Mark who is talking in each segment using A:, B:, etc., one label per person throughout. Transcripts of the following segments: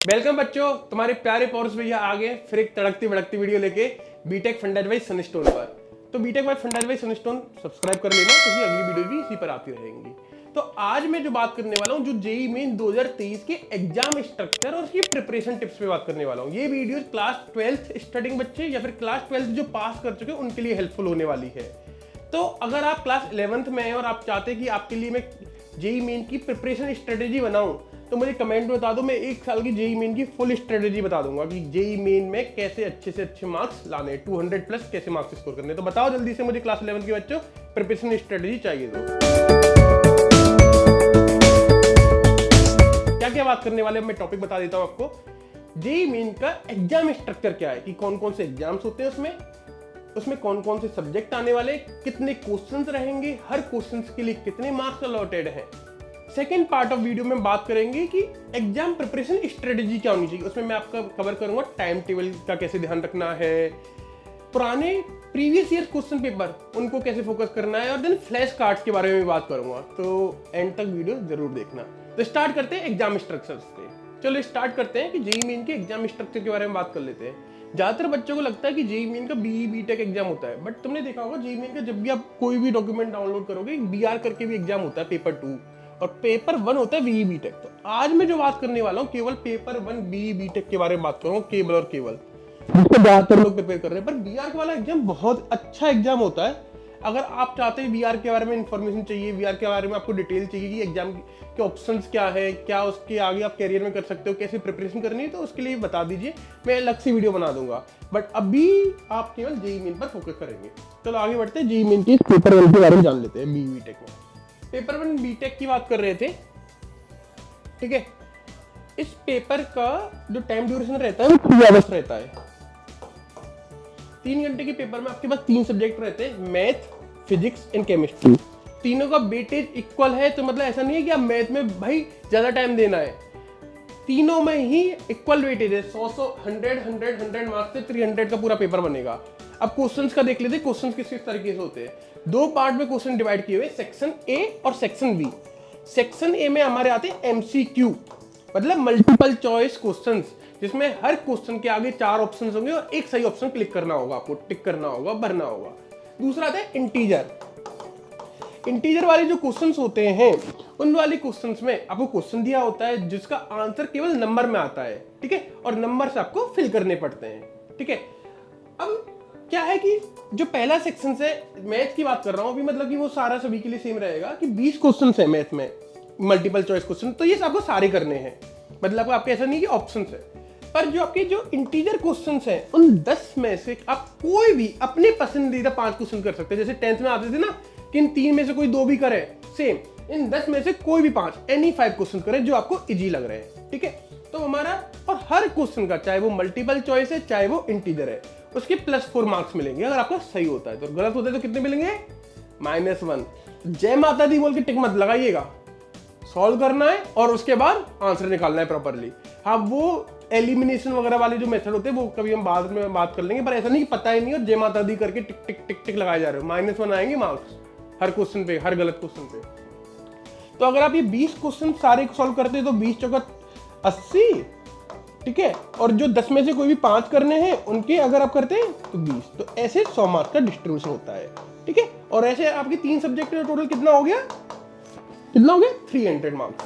A: Welcome बच्चों, तुम्हारे प्यारे पॉर्स भैया आ गए फिर एक तड़कती भड़कती वीडियो लेके बीटेक फंडाज बाई सनस्टोन पर। तो BTech by fundas by Sunstone subscribe कर लेना, क्योंकि अगली वीडियो भी इसी पर आती रहेंगी। तो आज मैं जो बात करने वाला हूँ, जो जेईई मेन 2023 के एग्जाम स्ट्रक्चर और उसकी प्रिपरेशन टिप्स पे बात करने वाला हूँ। ये वीडियो क्लास 12th स्टडिंग बच्चे या फिर क्लास 12th जो पास कर चुके हैं उनके लिए हेल्पफुल होने वाली है। तो अगर आप क्लास 11th में हैं और आप चाहते हैं कि आपके लिए मैं जेईई मेन की प्रिपरेशन स्ट्रेटेजी बनाऊं, तो मुझे कमेंट में बता दो। मैं एक साल की जेईई मेन की फुल स्ट्रेटेजी बता दूंगा कि जेईई मेन में कैसे अच्छे से अच्छे मार्क्स लाने, 200 प्लस कैसे मार्क्स स्कोर करने। तो बताओ जल्दी से मुझे क्लास 11 के बच्चों प्रिपरेशन स्ट्रेटेजी चाहिए। तो क्या क्या बात करने वाले, मैं टॉपिक बता देता हूं आपको। जेईई मेन का एग्जाम स्ट्रक्चर क्या है, कि कौन कौन से एग्जाम्स होते हैं उसमें कौन कौन से सब्जेक्ट आने वाले, कितने क्वेश्चंस रहेंगे, हर क्वेश्चंस के लिए कितने मार्क्स अलॉटेड हैं। सेकेंड पार्ट ऑफ वीडियो में बात करेंगे कि एग्जाम प्रिपरेशन स्ट्रेटेजी क्या होनी चाहिए। उसमें मैं आपका कवर करूंगा टाइम टेबल का कैसे ध्यान रखना है, पुराने प्रीवियस ईयर क्वेश्चन पेपर उनको कैसे फोकस करना है, और देन फ्लैश कार्ड्स के बारे में भी बात करूंगा। तो एंड तक वीडियो जरूर देखना। तो स्टार्ट करते हैं एग्जाम स्ट्रक्चर से। चलो स्टार्ट करते हैं कि जेईई मेन के एग्जाम स्ट्रक्चर के बारे में बात कर लेते हैं। ज्यादातर बच्चों को लगता है कि जेईई मेन का बीई बीटेक एग्जाम होता है, बट तुमने देखा होगा जेईई मेन का जब भी आप कोई भी डॉक्यूमेंट डाउनलोड करोगे, बीआर करके भी एग्जाम होता है, पेपर 2 और पेपर 1 होता है बीई बीटेक। तो आज मैं जो बात करने वाला हूँ केवल पेपर 1 बीई बीटेक के बारे में बात करूंगा, केवल और केवल, जिसको ज्यादातर लोग प्रिपेयर कर रहे हैं। पर बीआर वाला एग्जाम बहुत अच्छा एग्जाम होता है। अगर आप चाहते हैं बीआर के बारे में इंफॉर्मेशन चाहिए, बीआर के बारे में आपको डिटेल चाहिए कि एग्जाम के ऑप्शंस क्या है, क्या उसके आगे आप कैरियर में कर सकते हो, कैसे प्रिपरेशन करनी है, तो उसके लिए बता दीजिए, मैं अलग से वीडियो बना दूंगा। बट अभी आप केवल जेईई मेन पर फोकस करेंगे। चलो आगे बढ़ते हैं, जेईई मेन की पेपर 1 के बारे में जान लेते हैं। बीई बीटेक में पेपर 1 बीटेक की बात कर रहे थे, ठीक है। इस पेपर का जो टाइम ड्यूरेशन रहता है वो 3 आवर्स रहता है। 3 घंटे के पेपर में आपके पास 3 सब्जेक्ट रहते हैं, मैथ, फिजिक्स एंड केमिस्ट्री। तीनों का वेटेज इक्वल है, तो मतलब ऐसा नहीं है कि आप मैथ में भाई ज्यादा टाइम देना है। तीनों में ही इक्वल वेटेज है, 100 100 मार्क्स से 300 का पूरा पेपर बनेगा। अब क्वेश्चंस का देख लेते हैं, क्वेश्चंस किस किस तरीके से होते हैं। 2 पार्ट में क्वेश्चन डिवाइड किए हुए, सेक्शन ए और सेक्शन बी। सेक्शन ए में हमारे आते हैं एमसीक्यू, मतलब मल्टीपल चॉइस क्वेश्चंस, जिसमें हर क्वेश्चन के आगे 4 ऑप्शंस होंगे और एक सही ऑप्शन क्लिक करना होगा, आपको टिक करना होगा, भरना होगा। दूसरा आता है इंटीजर। इंटीजर वाले जो क्वेश्चंस होते हैं, उन वाले क्वेश्चंस में आपको क्वेश्चन दिया होता है जिसका आंसर केवल नंबर में आता है, ठीक है, और नंबर से आपको फिल करने पड़ते हैं, ठीक है। अब क्या है कि जो पहला सेक्शन है, मैथ की बात कर रहा हूं अभी, मतलब कि वो सारा सभी के लिए सेम रहेगा कि 20 क्वेश्चन है मैथ में, मल्टीपल चॉइस क्वेश्चन, तो ये आपको सारे करने हैं। मतलब आपको ऐसा नहीं कि ऑप्शन है। पर जो आपके जो इंटीजर क्वेश्चंस हैं, उन 10 में से आप कोई भी अपने पसंदीदा 5 क्वेश्चन कर सकते हैं। जैसे 10th में आते थे ना कि इन 3 में से कोई 2 भी करे, सेम इन 10 में से कोई भी 5 एनी 5 क्वेश्चन करें जो आपको इजी लग रहे हैं, ठीक है। तो हमारा, और हर क्वेश्चन का चाहे वो मल्टीपल चॉइस है चाहे वो इंटीजर है, उसके +4 मार्क्स मिलेंगे अगर आपका सही होता है। तो गलत होता है तो कितने मिलेंगे? -1। जय माता दी बोल के टिक मत लगाइएगा, सॉल्व करना है और उसके बाद आंसर निकालना है प्रॉपरली। हाँ, वो एलिमिनेशन वगैरह वाले जो मेथड होते हैं वो कभी हम बाद में बात कर लेंगे, पर ऐसा नहीं कि पता ही नहीं और जय माता दी करके टिक टिक टिक टिक लगाए जा रहे हो। -1 आएंगे मार्क्स हर क्वेश्चन पे, हर गलत क्वेश्चन पे। तो अगर आप ये 20 क्वेश्चन सारे सॉल्व करते हैं तो 20 चौका 80, ठीक है। और जो 10 में से कोई भी 5 करने हैं उनके अगर आप करते हैं तो 20। तो ऐसे 100 मार्क्स का डिस्ट्रीब्यूशन होता है, ठीक है। और ऐसे आपके 3 सब्जेक्ट में टोटल कितना हो गया? 300 मार्क्स।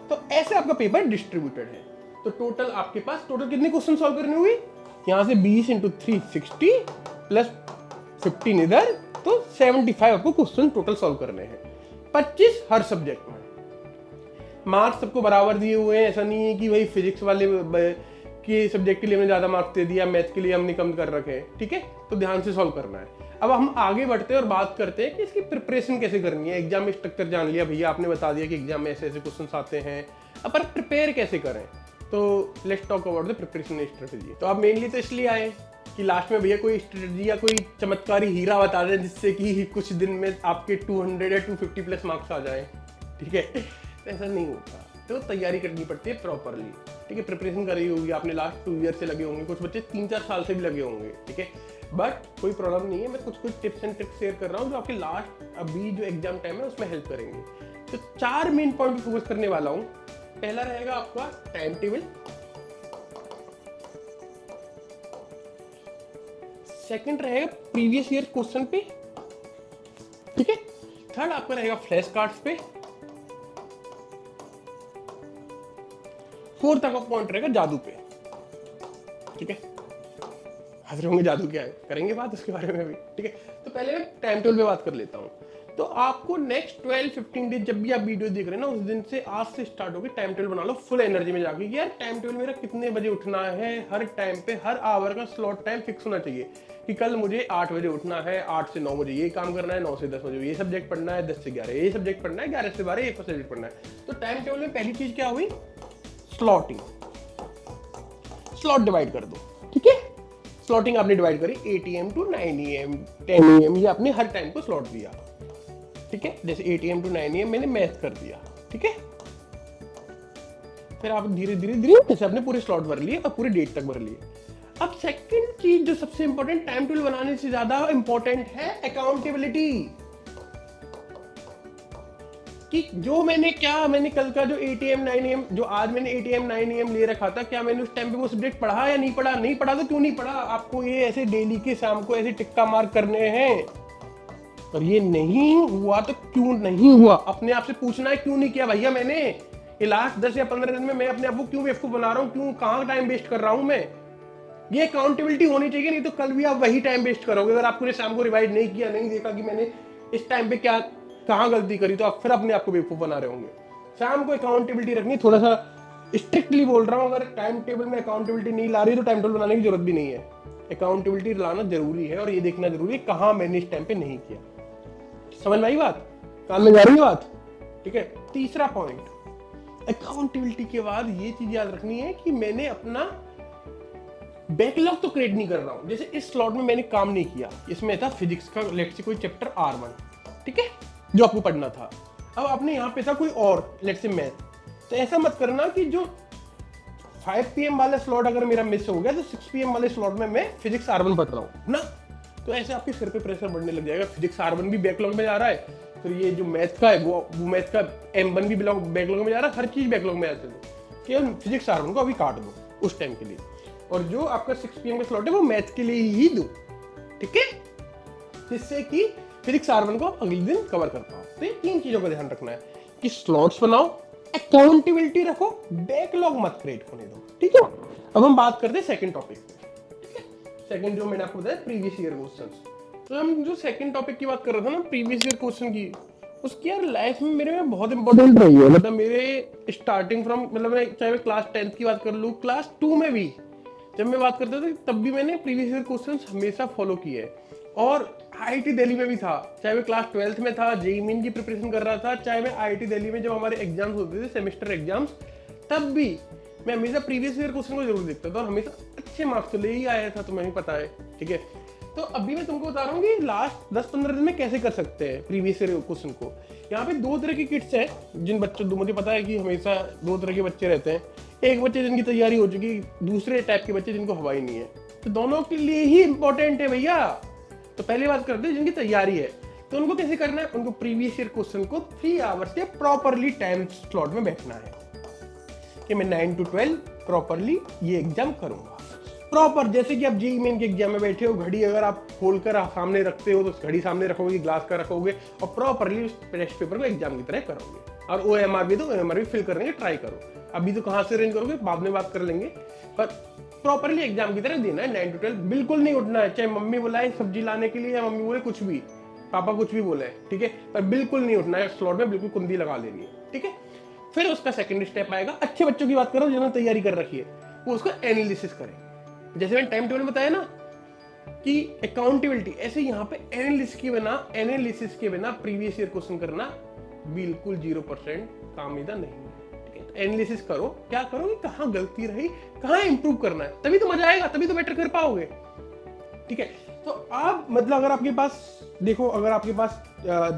A: तो ऐसे आपका पेपर डिस्ट्रीब्यूटेड है। तो टोटल आपके पास कितने क्वेश्चन सॉल्व करने हुए? यहां से 20 × 3 60 प्लस 15 इधर, तो 75 आपको क्वेश्चन टोटल सॉल्व करने हैं, 25 हर सब्जेक्ट में। मार्क्स सबको बराबर दिए हुए हैं, ऐसा नहीं है कि भाई फिजिक्स वाले के सब्जेक्ट के लिए हमने ज्यादा मार्क्स दे दिया, मैथ के लिए हमने कम कर रखे हैं, ठीक है। तो ध्यान से सॉल्व करना है। अब हम आगे बढ़ते हैं और बात करते हैं कि इसकी प्रिपरेशन कैसे करनी है। एग्जाम स्ट्रक्चर जान लिया भैया, आपने बता दिया कि एग्जाम में ऐसे ऐसे क्वेश्चंस आते हैं, अब पर प्रिपेयर कैसे करें। तो let's talk about the preparation strategy. तो आप मेनली तो इसलिए आए कि लास्ट में भैया कोई स्ट्रेटजी या कोई चमत्कारी हीरा बता दें जिससे कि कुछ दिन में आपके 200 या 250 प्लस मार्क्स आ जाए, ठीक है। तो ऐसा नहीं होता, तो तैयारी करनी पड़ती है प्रॉपरली, ठीक है। प्रिपरेशन करी होगी आपने, लास्ट 2 ईयर से लगे होंगे, कुछ बच्चे 3-4 साल से भी लगे होंगे, ठीक है। बट कोई प्रॉब्लम नहीं है, मैं कुछ टिप्स एंड ट्रिक्स शेयर कर रहा हूँ जो आपके लास्ट अभी जो एग्जाम टाइम है उसमें हेल्प करेंगे। तो 4 मेन पॉइंट फोकस करने वाला हूँ। पहला रहेगा आपका टाइम टेबल, सेकंड रहेगा प्रीवियस ईयर क्वेश्चन पे, ठीक है। थर्ड आपका रहेगा फ्लैश कार्ड्स पे। फोर्थ आपका पॉइंट रहेगा जादू पे, ठीक है। हंस रहे होंगे जादू क्या है, करेंगे बात उसके बारे में भी, ठीक है। तो पहले मैं टाइम टेबल पे बात कर लेता हूँ। तो आपको नेक्स्ट 12-15 डेज जब भी आप वीडियो देख रहे हैं ना, उस दिन से आज से स्टार्ट होगी टाइम टेबल बना लो फुल एनर्जी में जाके कि यार टाइम टेबल मेरा कितने बजे उठना है, हर टाइम पे हर आवर का स्लॉट टाइम फिक्स होना चाहिए कि कल मुझे 8 बजे उठना है, 8 से 9 बजे ये काम करना है, 9 से 10 बजे ये सब्जेक्ट पढ़ना है, 10 से 11 ये सब्जेक्ट पढ़ना है, 11 से 12 ये सब्जेक्ट पढ़ना है। तो टाइम टेबल में पहली चीज क्या हुई, स्लॉटिंग। स्लॉट डिवाइड कर दो, ठीक है। स्लॉटिंग आपने डिवाइड करी 8 AM to 9 AM 10 AM, ये आपने हर टाइम को स्लॉट दिया, ठीक है। जैसे 8 AM to 9 AM मैंने मैथ कर दिया, ठीक है। फिर आप धीरे धीरे धीरे जैसे आपने पूरे स्लॉट भर लिए और पूरे डेट तक भर लिए। अब सेकंड चीज जो सबसे इंपॉर्टेंट टाइम टेबल बनाने से ज्यादा इंपॉर्टेंट है अकाउंटेबिलिटी, कि जो मैंने कल का जो 8 AM 9 AM जो आज मैंने 8 AM 9 AM ले रखा था, क्या मैंने उस टाइम पे वो सब्जेक्ट पढ़ा या नहीं पढ़ा? नहीं पढ़ा तो क्यों नहीं पढ़ा? आपको ये ऐसे डेली के शाम को ऐसे टिक्का मार्क करने हैं, और ये नहीं हुआ तो क्यों नहीं हुआ, अपने आप से पूछना है क्यों नहीं किया भैया मैंने ये लास्ट 10 या 15 दिन में मैं अपने आप को क्यों बेवकूफ बना रहा हूँ, क्यों कहाँ टाइम वेस्ट कर रहा हूँ मैं? ये अकाउंटेबिलिटी होनी चाहिए, नहीं तो कल भी आप वही टाइम वेस्ट करोगे। अगर आपने शाम को रिवाइज नहीं किया, नहीं देखा कि मैंने इस टाइम पे क्या कहाँ गलती करी, तो आप फिर अपने आप को बेवकूफ बना रहे होंगे। शाम को अकाउंटेबिलिटी रखनी, थोड़ा सा स्ट्रिक्टली बोल रहा हूँ, अगर टाइम टेबल में अकाउंटेबिलिटी नहीं ला रही तो टाइम टेबल बनाने की जरूरत भी नहीं है। अकाउंटेबिलिटी लाना जरूरी है और ये देखना जरूरी है कहाँ मैंने इस टाइम पे नहीं किया। समझ में आई बात, कान में जा रही है बात, ठीक है। तीसरा पॉइंट, अकाउंटेबिलिटी के बाद ये चीज याद रखनी है कि मैंने अपना बैकलॉग तो क्रिएट नहीं कर रहा हूं। जैसे इस स्लॉट में मैंने काम नहीं किया, इसमें था फिजिक्स का लेट्स से कोई चैप्टर R1, ठीक है, जो आपको पढ़ना था। अब आपने यहाँ पे था कोई और लेट्स से मैथ, तो ऐसा मत करना कि जो 5 PM वाला स्लॉट अगर मेरा मिस हो गया तो 6 PM वाले स्लॉट में मैं फिजिक्स R1 पढ़ रहा हूँ ना, तो ऐसे आपके सिर पे प्रेशर बढ़ने लग जाएगा। फिजिक्स R1 भी बैकलॉग में जा रहा है, फिर ये जो मैथ का है वो मैथ का M1 भी बैकलॉग में जा रहा है, हर चीज बैकलॉग में आती है। केवल फिजिक्स R1 को अभी काट दो उस टाइम के लिए, और जो आपका 6 PM का स्लॉट है वो मैथ के लिए ही दो, ठीक है, जिससे कि फिजिक्स R1 को आप अगले दिन कवर कर पाओ। तो ये 3 चीजों का ध्यान रखना है कि स्लॉट्स बनाओ, अकाउंटेबिलिटी रखो, बैकलॉग मत क्रिएट होने दो, ठीक है। अब हम बात करते हैं सेकंड टॉपिक पे, ठीक है। सेकंड जो मैंने आपको बताया प्रीवियस ईयर क्वेश्चंस, तो हम जो सेकंड टॉपिक की बात कर रहे थे ना प्रीवियस ईयर क्वेश्चन की, उसकी यार लाइफ में मेरे में बहुत इंपॉर्टेंट रही है। मतलब मेरे स्टार्टिंग फ्रॉम मतलब चाहे मैं क्लास 10th की बात कर लूँ, क्लास 2 में भी जब मैं बात करता था तब भी मैंने प्रीवियस ईयर क्वेश्चंस हमेशा फॉलो किए है। और IIT दिल्ली में भी था, चाहे मैं क्लास 12th में था, JEE मेन की प्रिपरेशन कर रहा था, चाहे मैं IIT दिल्ली में जब हमारे एग्जाम्स होते थे सेमेस्टर एग्जाम्स, तब भी मैं हमेशा प्रीवियस ईयर क्वेश्चन को जरूर देखता था और हमेशा अच्छे मार्क्स तो ले ही आया था, तुम्हें भी पता है, ठीक है। तो अभी मैं तुमको बता रहा हूँ कि लास्ट 10-15 दिन में कैसे कर सकते हैं प्रीवियस ईयर क्वेश्चन को। यहाँ पे 2 तरह की किट्स हैं जिन बच्चों, मुझे पता है कि हमेशा 2 तरह के बच्चे रहते हैं, एक बच्चे जिनकी तैयारी हो चुकी, दूसरे टाइप के बच्चे जिनको हवा ही नहीं है, तो दोनों के लिए ही इंपॉर्टेंट है भैया। तो पहली बात करते हैं जिनकी तैयारी है, तो उनको कैसे करना है, उनको प्रीवियस ईयर क्वेश्चन को 3 आवर्स के प्रॉपरली टाइम स्लॉट में बैठना है कि मैं 9 to 12 प्रॉपरली ये एग्जाम करूंगा प्रॉपर। जैसे कि आप JEE मेन के एग्जाम में बैठे हो, घड़ी अगर आप खोलकर सामने रखते हो तो घड़ी सामने रखोगे, ग्लास का रखोगे और प्रॉपरली उस टेस्ट पेपर को एग्जाम की तरह करोगे। और OMR भी तो OMR भी फिल करने के ट्राई करो। अभी तो कहाँ से अरेंज करोगे बाद में बात कर लेंगे, पर प्रॉपरली एग्जाम की तरह देना है 9 to 12। बिल्कुल नहीं उठना है, चाहे मम्मी बुलाए सब्जी लाने के लिए या मम्मी बोले कुछ भी, पापा कुछ भी बोले, ठीक है, पर बिल्कुल नहीं उठना है। स्लॉट में बिल्कुल कुंडी लगा लेनी है, ठीक है। फिर उसका सेकंड स्टेप आएगा, अच्छे बच्चों की बात करो जिन्होंने तैयारी कर रखी है, वो उसको एनालिसिस करें। जैसे मैंने टाइम टेबल में बताया ना कि अकाउंटेबिलिटी, ऐसे यहाँ पे एनालिसिस के बिना प्रीवियस ईयर क्वेश्चन करना बिल्कुल 0% कामयाबी नहीं है, ठीक है। तो एनालिसिस करो, क्या करो कि कहाँ गलती रही, कहाँ इंप्रूव करना है, तभी तो मजा आएगा, तभी तो बेटर कर पाओगे, ठीक है। तो आप मतलब अगर आपके पास देखो, अगर आपके पास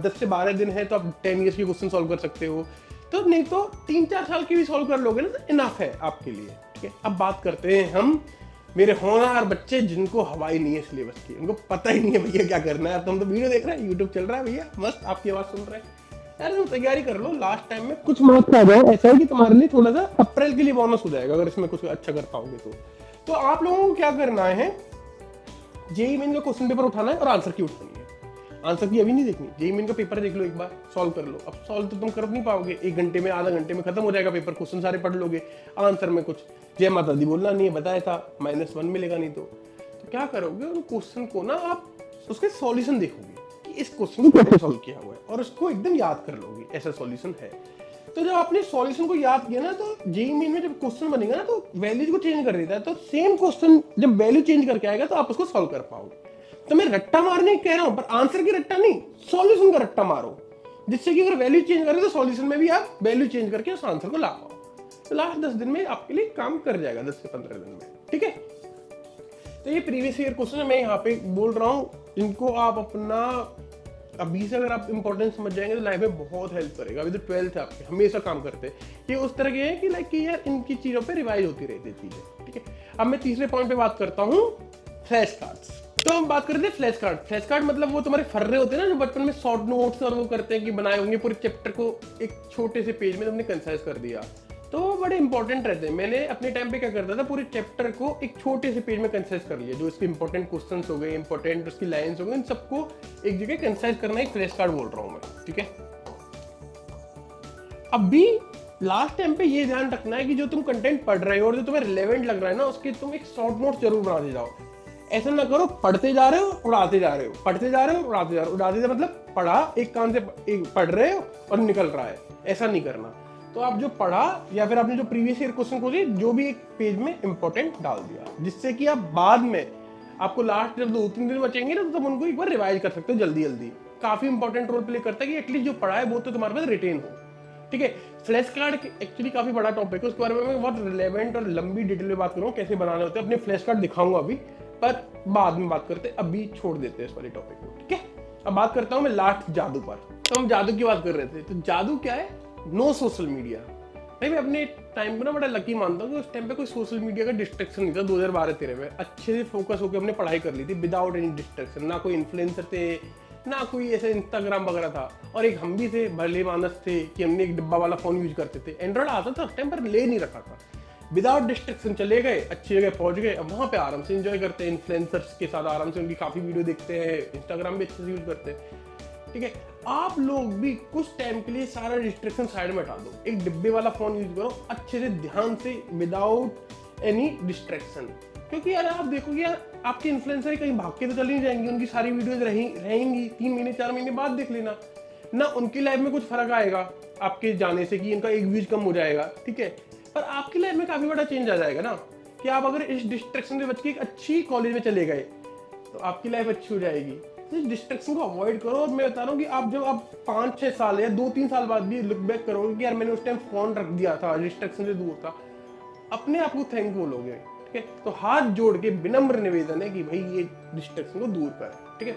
A: 10 से 12 दिन है तो आप 10 ईयर्स के क्वेश्चन सॉल्व कर सकते हो, तो नहीं तो 3-4 साल की भी सॉल्व कर लोगे ना, तो इनफ है आपके लिए, ठीक है। अब बात करते हैं हम मेरे होनहार बच्चे जिनको हवाई नहीं है सिलेबस की, उनको पता ही नहीं है भैया क्या करना है। तुम तो वीडियो देख रहे हैं, यूट्यूब चल रहा है भैया, मस्त आपकी आवाज सुन रहे हैं यार, तुम तैयारी कर लो, लास्ट टाइम में कुछ मार्क्स आ जाए, ऐसा है कि तुम्हारे लिए थोड़ा सा अप्रैल के लिए बोनस हो जाएगा अगर इसमें कुछ अच्छा कर पाओगे तो आप लोगों को क्या करना है, जेईई मेन का क्वेश्चन पेपर उठाना है और आंसर की उठानी है। आंसर की अभी नहीं देखनी, जेईई मेन का पेपर देख लो एक बार, सॉल्व कर लो। अब सॉल्व तो तुम कर नहीं पाओगे, 1 घंटे में, आधा घंटे में खत्म हो जाएगा पेपर, क्वेश्चन सारे पढ़ लोगे, आंसर में कुछ जय माता दी बोलना नहीं है, बताया था -1 मिलेगा नहीं तो क्या करोगे, उन क्वेश्चन को ना आप उसके सॉल्यूशन देखोगे कि इस क्वेश्चन को कैसे सॉल्व किया हुआ है और उसको एकदम याद कर लोगे, ऐसा सॉल्यूशन है। तो जब आपने सॉल्यूशन को याद किया ना, तो जेईई मेन में जब क्वेश्चन बनेगा ना तो वैल्यूज को चेंज कर देता है, तो सेम क्वेश्चन जब वैल्यू चेंज करके आएगा तो आप उसको सॉल्व कर पाओगे। तो मैं रट्टा मारने कह रहा हूं, पर आंसर की रट्टा नहीं, सॉल्यूशन का रट्टा मारो, जिससे कि अगर वैल्यू चेंज करें तो सॉल्यूशन में भी आप वैल्यू चेंज करके उस आंसर को ला पाओ। तो लास्ट 10 दिन में आपके लिए काम कर जाएगा, 10 से 15 दिन में, ठीक है। तो ये प्रीवियस ईयर क्वेश्चन मैं यहाँ पे बोल रहा हूँ, इनको आप अपना अभी से अगर आप इंपॉर्टेंस समझ जाएंगे तो लाइफ में बहुत हेल्प करेगा। अभी तो 12th है आपके, हमेशा काम करते हैं ये उस तरह के हैं कि लाइक कि यार इनकी चीज़ों पे रिवाइज होती रहती है चीज़ें, ठीक है। अब मैं तीसरे पॉइंट पे बात करता हूँ, फ्लैश कार्ड्स। तो हम बात करते हैं फ्लैश कार्ड। फ्लैश कार्ड मतलब वो तुम्हारे फर्रे होते हैं ना, जो बचपन में शॉर्ट नोट्स और वो करते हैं कि बनाए होंगे, पूरे चैप्टर को एक छोटे से पेज में तुमने कंसाइज कर दिया, तो वो बड़े इंपॉर्टेंट रहते हैं। मैंने अपने टाइम पे क्या करता था, पूरे चैप्टर को एक छोटे से पेज में कंसाइज कर लिया, जो इसके इंपॉर्टेंट क्वेश्चंस हो गए, इंपॉर्टेंट उसकी लाइंस हो गए, इन सबको एक जगह कंसाइज करना एक फ्लैश कार्ड बोल रहा हूँ मैं, ठीक है। अब भी लास्ट टाइम पे ये ध्यान रखना है कि जो तुम कंटेंट पढ़ रहे हो और जो तुम्हें रिलेवेंट लग रहा है ना, उसके तुम एक शॉर्ट नोट जरूर बनाते जाओ। ऐसा ना करो पढ़ते जा रहे हो उड़ाते जा रहे हो, पढ़ते जा रहे हो उड़ाते जा रहे हो, उड़ाते जा मतलब पढ़ा एक कान से पढ़ रहे हो और निकल रहा है, ऐसा नहीं करना। तो आप जो पढ़ा या फिर आपने जो प्रीवियस ईयर क्वेश्चन को जो भी एक पेज में इंपॉर्टेंट डाल दिया, जिससे कि आप बाद में आपको लास्ट जब 2-3 दिन बचेंगे ना, तो तुम उनको एक बार रिवाइज कर सकते हो जल्दी जल्दी। काफी इंपॉर्टेंट रोल प्ले करता है कि एटलीस्ट जो पढ़ा है वो तो तुम्हारे पास रिटेन हो, ठीक है। फ्लैश कार्ड एक्चुअली काफी बड़ा टॉपिक है, उसके बारे में मैं बहुत रिलेवेंट और लंबी डिटेल में बात करूँ, कैसे बनाने होते हैं, अपने फ्लैश कार्ड दिखाऊंगा अभी, पर बाद में बात करते हैं, अभी छोड़ देते हैं इस वाले टॉपिक को, ठीक है। अब बात करता हूँ मैं लास्ट जादू पर। तो हम जादू की बात कर रहे थे, तो जादू क्या है, नो सोशल मीडिया। भाई मैं अपने टाइम को ना बड़ा लकी मानता हूँ कि उस टाइम पे कोई सोशल मीडिया का डिस्ट्रैक्शन नहीं था। 2012-13 में अच्छे से फोकस होकर हमने पढ़ाई कर ली थी विदाउट एनी डिस्ट्रैक्शन, ना कोई इन्फ्लुएंसर थे, ना कोई ऐसे इंस्टाग्राम वगैरह था, और एक हम भी थे भले मानस थे कि हमने एक डिब्बा वाला फोन यूज करते थे। एंड्रॉइड आता था उस टाइम पर, ले नहीं रखा था, विदाउट डिस्ट्रैक्शन चले गए, अच्छी जगह पहुंच गए। अब वहाँ पे आराम से एंजॉय करते हैं, इन्फ्लुएंसर्स के साथ आराम से उनकी काफ़ी वीडियो देखते हैं, इंस्टाग्राम भी अच्छे से यूज करते हैं, ठीक है। आप लोग भी कुछ टाइम के लिए सारा डिस्ट्रैक्शन साइड में हटा दो, एक डिब्बे वाला फोन यूज करो अच्छे से, ध्यान से, विदाउट एनी डिस्ट्रैक्शन। क्योंकि यार आप देखोगे यार, आपके इन्फ्लुएंसर कहीं भाग के तो चली नहीं जाएंगी, उनकी सारी वीडियोज रहेंगी, 3 महीने 4 महीने बाद देख लेना ना, उनकी लाइफ में कुछ फर्क आएगा आपके जाने से कि इनका एक व्यूज कम हो जाएगा, ठीक है। पर आपकी लाइफ में काफी बड़ा चेंज आ जाएगा ना, कि आप अगर इस डिस्ट्रैक्शन से बच के एक अच्छी कॉलेज में चले गए तो आपकी लाइफ अच्छी हो जाएगी। तो इस डिस्ट्रैक्शन को अवॉइड करो। और मैं बता रहा हूँ कि आप जब आप 5-6 साल या 2-3 साल बाद भी लुक बैक करोगे कि यार मैंने उस टाइम फोन रख दिया था, डिस्ट्रैक्शन से दूर था, अपने आप को थैंकफुल होगे, ठीक है। तो हाथ जोड़ के विनम्र निवेदन है कि भाई ये डिस्ट्रैक्शन को दूर कर, ठीक है।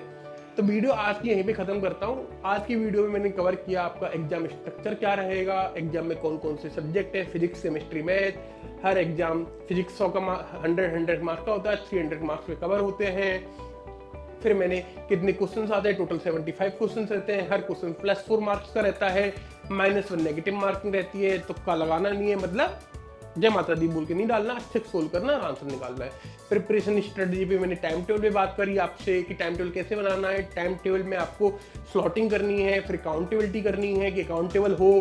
A: तो वीडियो आज की यहीं पे खत्म करता हूँ। आज की वीडियो में मैंने कवर किया आपका एग्जाम स्ट्रक्चर क्या रहेगा, एग्जाम में कौन कौन से सब्जेक्ट है, फिजिक्स, केमिस्ट्री, मैथ। हर एग्जाम फिजिक्स 100 का 100 मार्क्स का होता है, 300 मार्क्स पे कवर होते हैं। फिर मैंने कितने क्वेश्चन आते हैं, टोटल 75 क्वेश्चन रहते हैं, हर क्वेश्चन +4 मार्क्स का रहता है, -1 नेगेटिव मार्किंग रहती है, तुक्का लगाना नहीं है, मतलब जय माता दी बोल के नहीं डालना, अच्छे से सोल्व करना, आंसर निकालना है। प्रिपरेशन स्ट्रेटजी पे मैंने टाइम टेबल पे बात करी आपसे कि टाइम टेबल कैसे बनाना है, टाइम टेबल में आपको स्लॉटिंग करनी है, फिर अकाउंटेबिलिटी करनी है कि अकाउंटेबल हो,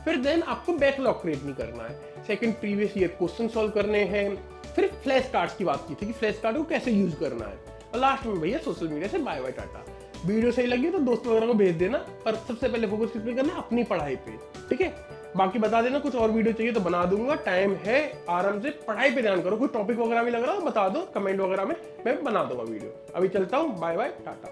A: फिर देन आपको बैकलॉग क्रिएट नहीं करना है। Second, previous year question solve करने हैं। फिर फ्लैश कार्ड्स की बात की थी कि फ्लैश कार्ड को कैसे यूज करना है, और लास्ट में भैया सोशल मीडिया से बाय बाय टाटा। वीडियो सही लगी तो दोस्तों वगैरह को भेज देना, पर सबसे पहले फोकस किस पे करना है, अपनी पढ़ाई पे, ठीक है। बाकी बता देना कुछ और वीडियो चाहिए तो बना दूंगा, टाइम है, आराम से पढ़ाई पे ध्यान करो। कोई टॉपिक वगैरह भी लग रहा हो बता दो कमेंट वगैरह में, मैं बना दूंगा वीडियो। अभी चलता हूँ, बाय बाय टाटा।